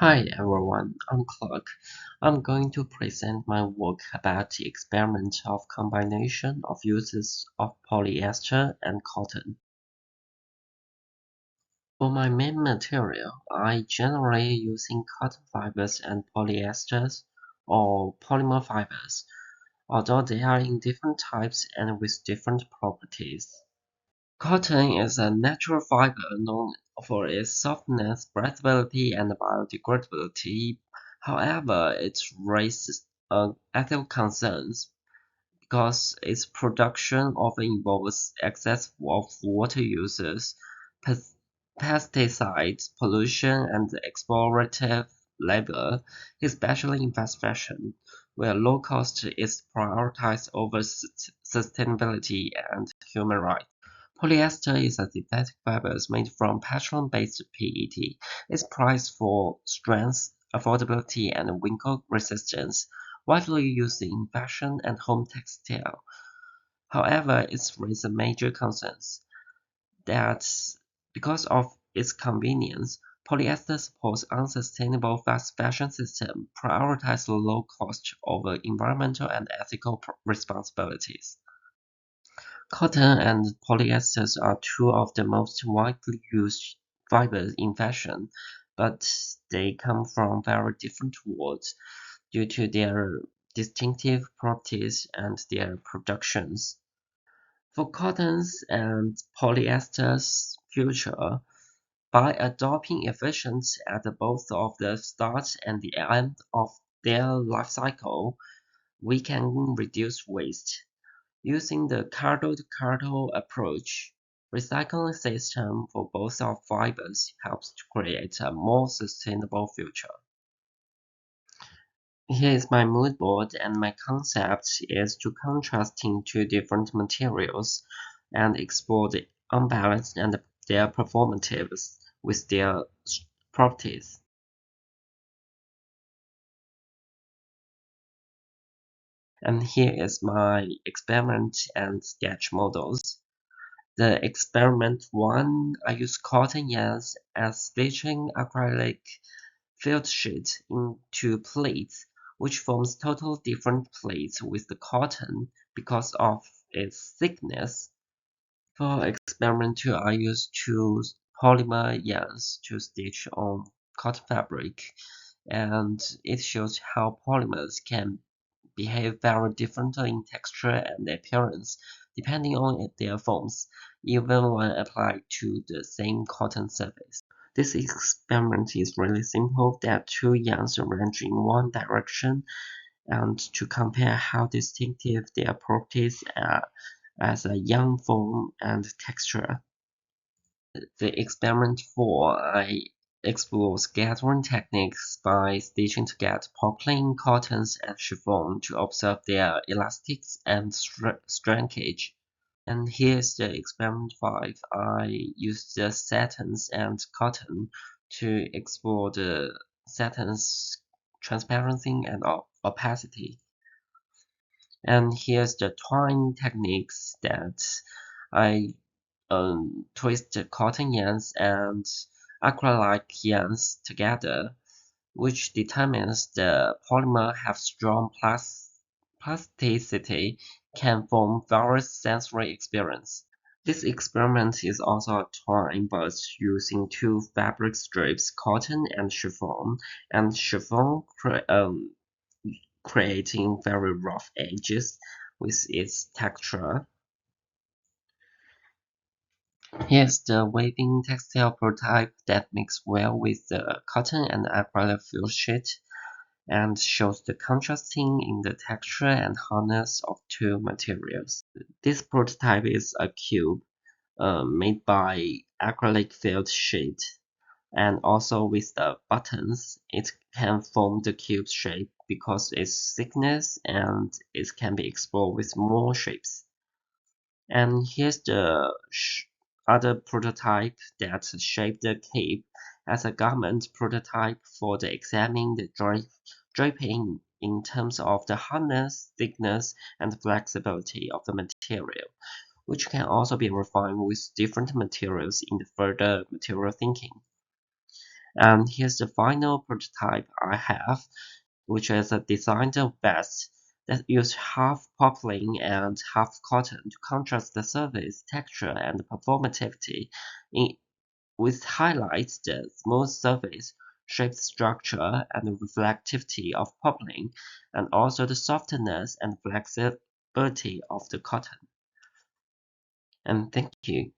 Hi everyone, I'm Clark. I'm going to present my work about the experiment of combination of uses of polyester and cotton. For my main material, I generate using cotton fibers and polyesters or polymer fibers, although they are in different types and with different properties. Cotton is a natural fiber known for its softness, breathability, and biodegradability. However, it raises ethical concerns because its production often involves excess of water uses, pesticides, pollution, and exploitative labor, especially in fast fashion, where low cost is prioritized over sustainability and human rights. Polyester is a synthetic fiber made from petroleum-based PET. It's prized for strength, affordability, and wrinkle resistance, widely used in fashion and home textile. However, it raises major concerns that because of its convenience, polyester supports unsustainable fast fashion system, prioritize low cost over environmental and ethical responsibilities. Cotton and polyesters are two of the most widely used fibers in fashion, but they come from very different worlds due to their distinctive properties and their productions. For cottons and polyesters' future, by adopting efficiency at both of the start and the end of their life cycle, we can reduce waste. Using the cradle-to-cradle approach, recycling system for both of fibers helps to create a more sustainable future. Here is my mood board, and my concept is to contrasting two different materials and explore the unbalance and their performatives with their properties. And here is my experiment and sketch models. The experiment 1, I use cotton yarns as stitching acrylic filled sheet into plates, which forms totally different plates with the cotton because of its thickness. For experiment 2, I use two polymer yarns to stitch on cotton fabric, and it shows how polymers can behave very differently in texture and appearance depending on their forms, even when applied to the same cotton surface. This experiment is really simple. There are two yarns arranged in one direction, and to compare how distinctive their properties are as a yarn form and texture. The experiment 4, I explore scattering techniques by stitching together polyclean cottons and chiffon to observe their elastics and shrinkage. And here's the experiment 5. I use the satins and cotton to explore the satin's transparency and opacity. And here's the twine techniques that I twist the cotton yarns and acrylic yarns together, which determines the polymer have strong plasticity, can form various sensory experience. This experiment is also a twine but using two fabric strips, cotton and chiffon creating very rough edges with its texture. Here's the waving textile prototype that mixes well with the cotton and acrylic fill sheet and shows the contrasting in the texture and hardness of two materials. This prototype is a cube made by acrylic filled sheet, and also with the buttons, it can form the cube shape because its thickness, and it can be explored with more shapes. And here's the other prototype that shaped the cape as a garment prototype for the examining the draping in terms of the hardness, thickness, and flexibility of the material, which can also be refined with different materials in the further material thinking. And here's the final prototype I have, which is a designed vest that uses half poplin and half cotton to contrast the surface texture and performativity, in, which highlights the smooth surface, shape structure, and reflectivity of poplin, and also the softness and flexibility of the cotton. And thank you.